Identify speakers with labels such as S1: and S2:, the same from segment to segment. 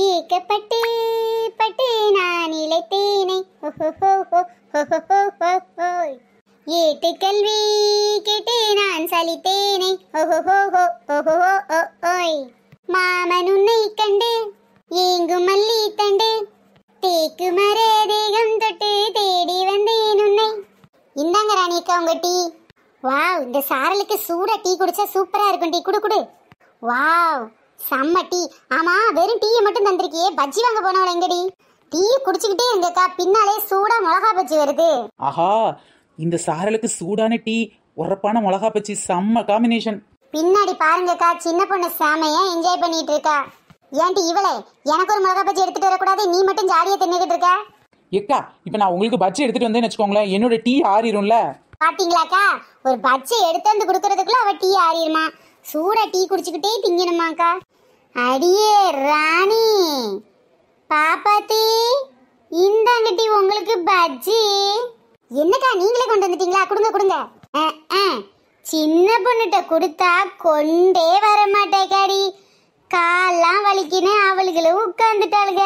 S1: ஏக்கப்பட்டு பட்டு நான் இழைத்தேனை ஏட்டு கல்வி கேட்டு நான் சலித்தேனை மாமன் உன்னை கண்டு ஏங்கும் மல்லி தண்டு தேக்கு மர தேகம் தொட்டு தேடி வந்தேன் உன்னை. இந்தாங்க ராணிக்கா உங்க டீ. வாவ், இந்த சாரலுக்கு சூடா டீ குடிச்சா சூப்பரா இருக்கும். டீ குடு குடு. வாவ், செம்ம டீ. ஆமா, வெறும் டீயை மட்டும் தந்திருக்கியே, பஜ்ஜி வாங்க போனவள எங்கடி? டீயை குடிச்சுக்கிட்டே எங்கக்கா பின்னாலே சூடா மிளகா பஜ்ஜி வருது.
S2: ஆஹா, இந்த சாரலுக்கு சூடான டீ உரப்பான மிளகா பஜ்ஜி செம்ம காம்பினேஷன்.
S1: பின்னாடி பாருங்கக்கா, சின்ன பொண்ணு செமையா என்ஜாய் பண்ணிட்டு இருக்கா. ஏன்டி இவளே, எனக்கு ஒரு மிளகா பஜ்ஜி எடுத்துட்டு வரக்கூடாது? நீ மட்டும் ஜாலியா தின்னுகிட்டு இருக்க.
S2: ஏக்கா, இப்ப நான் உங்களுக்கு பஜ்ஜி எடுத்துட்டு வந்தேன்னு வச்சுக்கோங்களேன், என்னோட டீ ஆறிடும்ல.
S1: பாத்தீங்களாக்கா, ஒரு பஜ்ஜி எடுத்து வந்து குடுக்கறதுக்குள்ள அவ டீ ஆறிடுமா. சூடா டீ குடிச்சுக்கிட்டே திங்கணுமாக்கா. அடியே ராணி பாப்பாத்தி, இந்தாங்க டீ உங்களுக்கு பஜ்ஜி. என்னக்கா நீங்களே கொண்டு வந்துட்டீங்களா? கொடுங்க கொடுங்க. சின்ன பொண்ணுகிட்ட கொடுத்தா கொண்டே வர மாட்டேக்காடி. கால்லாம் வலிக்குன்னு அவளுகளும் உட்கார்ந்துட்டாளுங்க.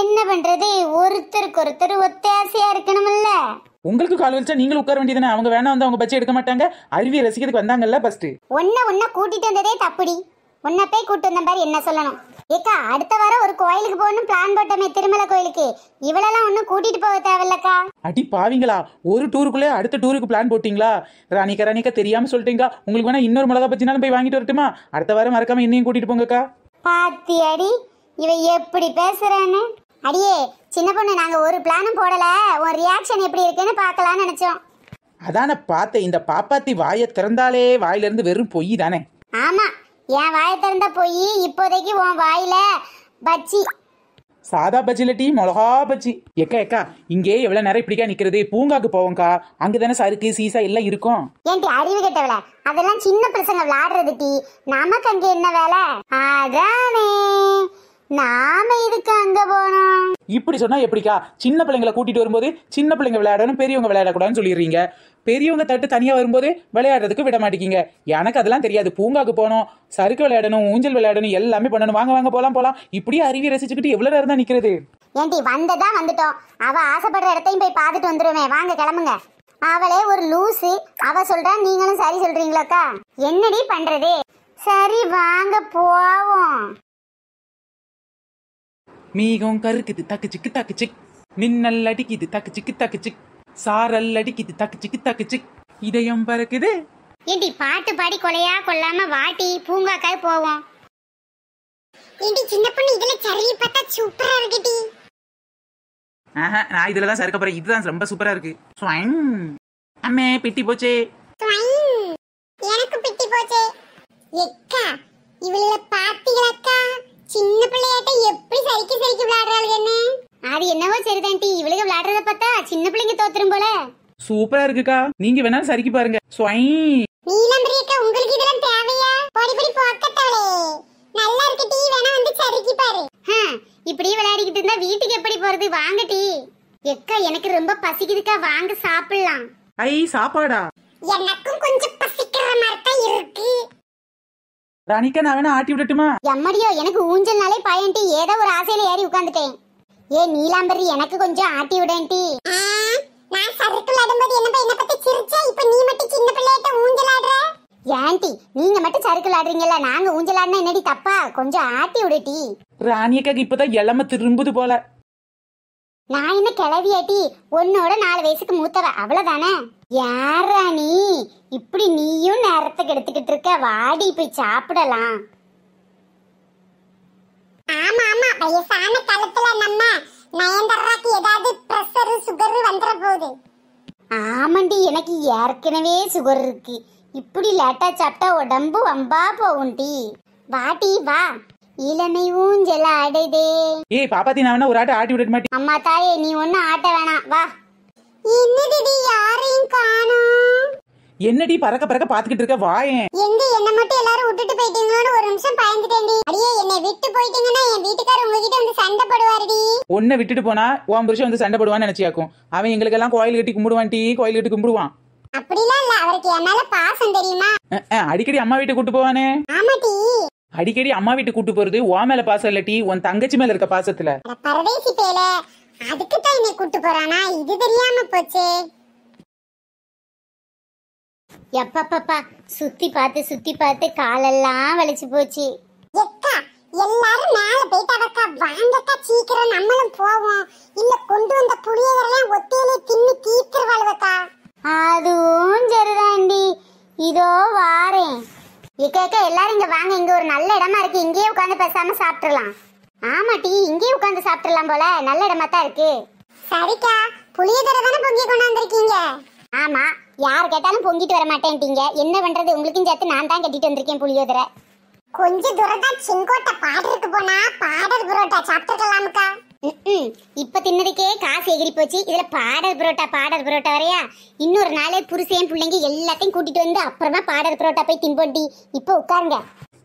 S1: என்ன பண்றது, ஒருத்தருக்கு ஒருத்தர் ஒத்தாசையா இருக்கணும்ல.
S2: உங்களுக்கு கால் வச்சா நீங்களும் உட்கார வேண்டியதானே. அவங்க வேணா வந்து அவங்க பஜ்ஜி எடுக்க மாட்டாங்க. அருவியை ரசிக்கிறதுக்கு வந்தாங்கல்ல ஃபர்ஸ்ட்.
S1: ஒன்ன கூட்டிட்டு வந்ததே தப்புடி. ஒன்ன போய் கூட்டு வந்த பாரு என்ன சொல்லணும். ஏக்கா, அடுத்த வாரம் ஒரு கோயிலுக்கு போகணும் பிளான் போட்டோமே, திருமலை கோயிலுக்கு. இவளெல்லாம் ஒன்னும் கூட்டிட்டு போக தேவையில்லக்கா.
S2: அடி பாவீங்களா, ஒரு டூருக்குள்ளே அடுத்த டூருக்கு பிளான் போட்டீங்களா? ராணிக்கா தெரியாம சொல்லிட்டீங்களா? உங்களுக்கு வேணா இன்னொரு மிளகா பஜ்ஜினாலும் போய் வாங்கிட்டு வரட்டுமா? அடுத்த வாரம் மறக்காம என்னையும் கூட்டிட்டு போங்கக்கா.
S1: பாத்தி அடி இவ எப்படி பேசுறான்னு. அடியே சின்ன பொண்ணு, நாங்க ஒரு பிளானும் போடல. உன் ரியாக்ஷன் எப்படி இருக்குன்னு பார்க்கலாம்னு நினைச்சோம்.
S2: அதான பார்த்தேன், இந்த பாப்பாத்தி வாயை திறந்தாலே வாயில இருந்து வெறும் பொய் தானே.
S1: ஆமா, என் வாயை திறந்த பொய். இப்போதைக்கு உன் வாயில பஜ்ஜி.
S2: சாதா பஜ்ஜில டீ மிளகா பஜ்ஜி. எக்கா இங்கே எவ்வளவு நேரம் இப்படிக்கா நிக்கிறது? பூங்காக்கு போவோம்க்கா, அங்கதானே சறுக்கு சீசா எல்லாம் இருக்கும்.
S1: ஏன்டி அறிவு கெட்டவள, அதெல்லாம் சின்ன பசங்க விளையாடுறது டீ. நமக்கு அங்க என்ன வேலை? அதானே நாம இதுக்கு அங்க போனோம்.
S2: இப்படி சொன்னா எப்படிக்கா? சின்ன பிள்ளைங்களை கூட்டிட்டு வரும்போது சின்ன பிள்ளைங்க விளையாடணும், பெரியவங்க விளையாடக்கூடாதுன்னு சொல்லிடுறீங்க. பெரியவங்க தட்டு தனியா வரும்போது விளையாடுறதுக்கு விட மாட்டேங்கிங்க. எனக்கு அதெல்லாம் தெரியாது. பூங்காக்கு போனோம், சறுக்கு விளையாடணும், ஊஞ்சல் விளையாடணும், எல்லாமே பண்ணணும். வாங்க வாங்க போலாம். இப்படியே அருவி ரசிச்சுக்கிட்டு எவ்வளவு நேரம் தான் நிக்கிறது?
S1: ஏன்டி வந்ததா வந்துட்டோம். அவ ஆசைப்படுற இடத்தையும் போய் பார்த்துட்டு வந்துருமே. வாங்க கிளம்புங்க. அவளே ஒரு லூசு. அவ சொல்றா, நீங்களும் சரி சொல்றீங்களாக்கா? என்னடி பண்றது? சரி வாங்க போவோம்.
S2: மீகம் கருக்குது தக்கு சிக், மின்னல் அடிக்குது தக்கு சிக், சாரல் அடிக்குது தக்கு சிக், இதயம் பறக்குது.
S1: ஏண்டி பாட்டு பாடி கொலையா கொள்ளாம வாட்டி பூங்காக்காய் போவோம். ஏண்டி சின்ன பொண்ணு, இதுல சரி பார்த்தா சூப்பரா இருக்குடி.
S2: நான் இதுலதான் சறுக்க போறேன். இதுதான் ரொம்ப சூப்பரா இருக்கு. அம்மே பிட்டி போச்சே.
S1: எனக்கு பிட்டி போச்சே. எக்கா, இவள பாத்தீங்களாக்கா? சின்ன பிள்ளையாட்ட எப்படி சறுக்கி விளையாடுறாளுன்னு. அது என்னவோ சரிதான் டி. இவளுக்கு விளையாடுறத பார்த்தா சின்ன பிள்ளைங்க தோத்துரும் போல.
S2: சூப்பரா இருக்குக்கா, நீங்க வேணாலும் சறுக்கி பாருங்க.
S1: நீலம்பரியக்கா, உங்களுக்கு இதெல்லாம் தேவையா? போடி போக்கட்டாளே, நல்லா இருக்கு டி. வேணா வந்து சறுக்கி பாரு. இப்படி விளையாடிக்கிட்டு இருந்தா வீட்டுக்கு எப்படி போறது? வாங்க டி. எக்கா, எனக்கு ரொம்ப பசிக்குதுக்கா, வாங்க சாப்பிடலாம்.
S2: சாப்பாடா?
S1: எனக்கும் கொஞ்சம் பசிக்கிற மாதிரி தான் இருக்கு.
S2: ராணிக்கா, நான் வேணா ஆட்டி விடட்டுமா?
S1: எம்மடியோ, எனக்கு ஊஞ்சல்னாலே பயன்டி. ஏதோ ஒரு ஆசையில ஏறி உட்கார்ந்துட்டேன். ஏ நீலாம்பரி, எனக்கு கொஞ்சம் ஆட்டி விடேன்டி. நான் சறுக்கு விளையாடும்போது என்ன பத்தி சிரிச்சா, இப்ப நீ மட்டும் சின்ன பிள்ளையாட்ட ஊஞ்சல் ஆடுற. ஏன்டி, நீங்க மட்டும் சறுக்கு விளையாடுறீங்கல்ல, நாங்க ஊஞ்சல் ஆடுனா என்னடி தப்பா? கொஞ்சம் ஆட்டி விடுடி.
S2: ராணியக்காக்கு இப்பதான் இளம திரும்புது போல.
S1: நான் என்ன கிளவியாட்டி? உன்னோட 4 வயசுக்கு மூத்தவ, அவ்வளவுதானே. யாரா நீ? இப்படி நீயும் நேரத்துக்கு எடுத்துக்கிட்டு இருக்க. வாடி போய் சாப்பிடலாம். ஆமா வயசான காலத்துல நம்ம நயன்தாராக்கு ஏதாவது பிரஷர் சுகர் வந்துற போகுது. ஆமாண்டி, எனக்கு ஏற்கனவே சுகர் இருக்கு. இப்படி லேட்டா சாப்பிட்டா உடம்பு வம்பா போகும்டி. வாட்டி வா, இளமை ஊஞ்சல் ஆடுதே.
S2: பாப்பாத்தி, நான் வேணா ஒரு ஆட்ட ஆட்டி விட மாட்டேன்.
S1: அம்மா தாயே, நீ ஒன்னும் ஆட்ட வேணாம், வா. என்னடி யாரையும் காணோம்?
S2: என்னடி பறக்க பாத்துக்கிட்டு இருக்க? வாயேன்.
S1: எங்க என்ன மட்டும் எல்லாரும் விட்டுட்டு போயிட்டீங்களோன்னு ஒரு நிமிஷம் பயந்துட்டேன்டி. அடியே, என்னை விட்டு போயிட்டீங்கன்னா என் வீட்டுக்காரர் உங்ககிட்ட வந்து சண்டை போடுவாருடி.
S2: உன்னை விட்டுட்டு போனா உன் புருஷன் வந்து சண்டை போடுவான்னு நினைச்சியாக்கும். அவன் எங்களுக்கு எல்லாம் கோயில் கட்டி கும்பிடுவான் டி. கோயில் கட்டி கும்பிடுவான்.
S1: அப்படிலாம் இல்ல, அவருக்கு என் மேல பாசம் தெரியுமா?
S2: அடிக்கடி அம்மா வீட்டுக்கு கூட்டு போவானே.
S1: ஆமாடி,
S2: அடிக்கடி அம்மா வீட்டுக்கு கூட்டு போறது உன் மேல பாசம் இல்ல டி, உன் தங்கச்சி மேல இருக்க பாசத்துல.
S1: பரதேசி பேல, அதுக்கு தான் என்னை கூட்டு போறானா? இது தெரியாம போச்சே. எப்பப்பா, சுத்தி பார்த்து காலெல்லாம் வலிச்சு போச்சு. எக்கா, எல்லாரும் மேல போயிட்டாக்கா, வாங்கக்கா சீக்கிரம் நம்மளும் போவோம். இல்ல கொண்டு வந்த புளியோதரையெல்லாம் ஒத்தையிலே தின்னு தீத்துருவாளுவக்கா. அதுவும் சரிதாண்டி, இதோ வாரேன். இக்கா எல்லாரும் இங்க வாங்க, இங்க ஒரு நல்ல இடமா இருக்கு, இங்கேயே உட்காந்து பேசாம சாப்பிட்டுலாம். ஆமா டி, இங்கேயே உட்காந்து சாப்பிட்டுலாம் போல, நல்ல இடமா தான் இருக்கு. சரிக்கா, புளியோதரை தானே பொங்கி கொண்டு வந்திருக்கீங்க? ஆமா, யார் கேட்டாலும் பொங்கிட்டு வர மாட்டேன்ட்டீங்க, என்ன பண்றது, உங்களுக்கும் சேர்த்து நான் தான் கட்டிட்டு வந்திருக்கேன் புளியோதரை. கொஞ்ச தூரம் தான் செங்கோட்டை பாடருக்கு போனா பாடர் புரோட்டா சாப்பிட்டுக்கலாமுக்கா. இப்ப தின்னதுக்கே காசு எகிரி போச்சு, இதுல பாடர் புரோட்டா வரையா? இன்னொரு நாள் புருஷன் பிள்ளைங்க எல்லாத்தையும் கூட்டிட்டு வந்து அப்புறமா பாடர் புரோட்டா போய் திம்போண்டி. இப்ப உட்காருங்க.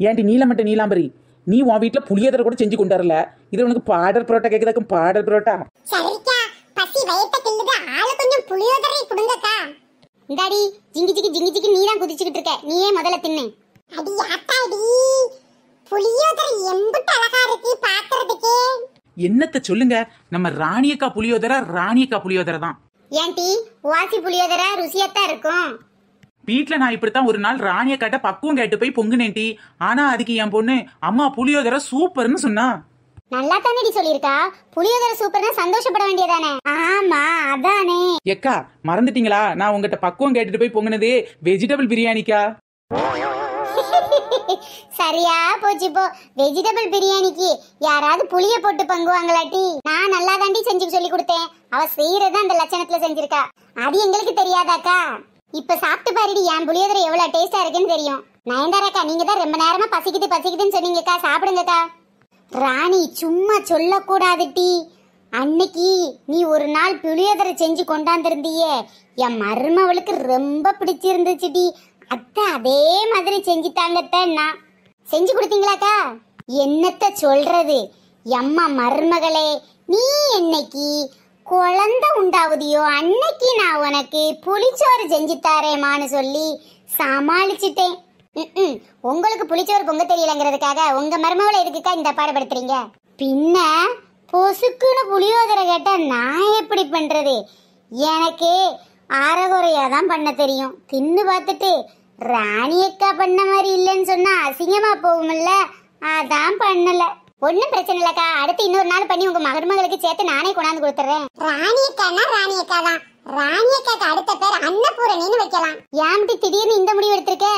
S2: ஏன்டி நீலமட்ட நீலாம்பரி, நீ உன் வீட்டுல புளியோதரை கூட செஞ்சு கொண்டு வரல, இது உனக்கு பாடர் புரோட்டா கேக்குதாக்கும்? பாடர் புரோட்டா
S1: சரிக்கா, பசி வயித்த கிள்ளுது, ஆளு கொஞ்சம் புளியோதரை கொடுங்கக்கா. இந்தாடி, ஜிங்கி நீ தான் குதிச்சுக்கிட்டு இருக்க, நீயே முதல்ல தின்னு. அடி ஆத்தாடி, புளியோதரை எம்புட்டு அழகா இருக்கு பாக்குறதுக்கே.
S2: என்னத்த சொல்லுங்க, நம்ம ராணியக்கா புளியோதரை தான்.
S1: ஏன்டி, வாசி புளியோதரை ருசியாத்தான் இருக்கும்.
S2: வீட்டுல நான் இப்படித்தான் ஒரு நாள் ராணியக்காட்ட பக்குவம் கேட்டு போய் பொங்குனேன்டி. ஆனா அதுக்கு என் பொண்ணு அம்மா புளியோதரை சூப்பர்னு சொன்னா.
S1: நல்லா தானே சொல்லிருக்கா, புளியோதரை சூப்பர்னா சந்தோஷப்பட வேண்டியதானே? ஆமா அதானே.
S2: எக்கா மறந்துட்டீங்களா, நான் உங்ககிட்ட பக்குவம் கேட்டுட்டு போய் பொங்குனது வெஜிடபிள் பிரியாணிக்கா.
S1: சரியா போச்சு போ, வெஜிடபிள் பிரியாணிக்கு யாராவது புளிய போட்டு பங்குவாங்களாட்டி? நான் நல்லா தாண்டி செஞ்சு சொல்லி கொடுத்தேன், அவ செய்யறது அந்த லட்சணத்துல செஞ்சிருக்கா, அது எங்களுக்கு தெரியாதாக்கா? இப்ப சாப்பிட்டு பாருடி, என் புளியோதரை எவ்வளவு டேஸ்டா இருக்குன்னு தெரியும். நயன்தாராக்கா, நீங்க தான் ரொம்ப நேரமா பசிக்குதுன்னு சொன்னீங்கக்கா, சாப்பிடுங்கக்கா. ராணி சும்மா சொல்லக்கூடாது டி, அன்னைக்கு நீ ஒரு நாள் புளியோதரை செஞ்சு கொண்டாந்துருந்தியே, என் மருமவளுக்கு ரொம்ப பிடிச்சிருந்துச்சு டி. அத்தை அதே மாதிரி செஞ்சுட்டாங்கத்தான். நான் செஞ்சு கொடுத்தீங்களாக்கா? என்னத்த சொல்றது, எம்மா மருமகளே, நீ என்னைக்கு குழந்தை உண்டாவதியோ அன்னைக்கு நான் உனக்கு புளிச்சோறு செஞ்சு தாரேமான்னு சொல்லி சமாளிச்சுட்டேன். உங்களுக்கு புளிச்சோறு பொங்க தெரியலங்கிறதுக்காக உங்க மருமகளை எதுக்குக்கா இந்த பாடுபடுத்துறீங்க? பின்ன பொசுக்குன்னு புளியோதரை கேட்டா நான் எப்படி பண்றது? எனக்கு அரைகுறையா தான் பண்ண தெரியும். தின்னு பார்த்துட்டு ராணியக்கா பண்ண மாதிரி இல்லைன்னு சொன்னா அசிங்கமா போகும்ல, அதான் பண்ணல. ஒன்னும் பிரச்சனை இல்லக்கா, அடுத்து இன்னொரு நாள் பண்ணி உங்க மருமகளுக்கு சேர்த்து நானே கொண்டாந்து கொடுத்துறேன். ராணியக்கானா ராணியக்கா தான், ராணியக்காக்கு அடுத்த பேர் அன்னபூரணின்னு வைக்கலாம். ஏன்டி திடீர்னு இந்த முடிவு எடுத்திருக்க?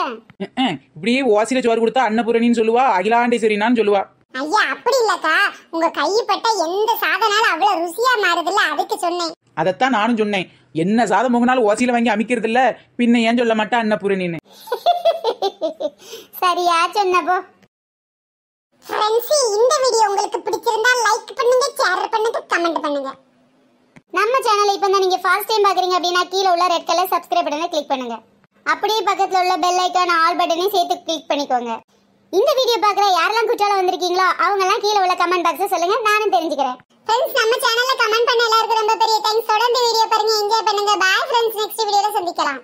S2: இப்படியே ஓசில சோறு கொடுத்தா அன்னபூரணின்னு சொல்லுவா, அகிலாண்டேஸ்வரினான்னு சொல்லுவா.
S1: ஐயா அப்படி இல்லக்கா, உங்க கைப்பட்ட எந்த சாதனாலும் அவ்வளவு ருசியா மாறுதுல்ல, அதுக்கு சொன்னேன்.
S2: அதத்தான் நானும் சொன்னேன், என்ன சாதம் முகனாலும் ஓசியில வாங்கி அமைக்கிறது இல்ல, பின்ன ஏன் சொல்ல மாட்டா அன்னபூரணின்னு?
S1: சரியா சொன்னப்போ. ஃப்ரெண்ட்ஸ், இந்த வீடியோ உங்களுக்கு பிடிச்சிருந்தா லைக் பண்ணுங்க, ஷேர் பண்ணுங்க, கமெண்ட் பண்ணுங்க. நம்ம சேனலை இப்போ தான் நீங்க ஃபர்ஸ்ட் டைம் பாக்குறீங்க அப்படின்னா கீழ உள்ள ரெட் கலர் சப்ஸ்கிரைப் பட்டனை கிளிக் பண்ணுங்க. அப்படியே பக்கத்துல உள்ள பெல் ஐகான் ஆல் பட்டனை சேர்த்து கிளிக் பண்ணிக்கோங்க. இந்த வீடியோ பார்க்குற யாரெல்லாம் குற்றாலம் வந்திருக்கீங்களோ அவங்க எல்லாம் கீழ உள்ள கமெண்ட் பாக்ஸ்ல சொல்லுங்க, நானும் தெரிஞ்சுக்கிறேன். ஃப்ரெண்ட்ஸ், நம்ம சேனல்ல கமெண்ட் பண்ண எல்லாருக்கும் ரொம்ப பெரிய தேங்க்ஸ். தொடர்ந்து வீடியோ பாருங்க, என்ஜாய் பண்ணுங்க. பை ஃப்ரெண்ட்ஸ், நெக்ஸ்ட் வீடியோல சந்திக்கலாம்.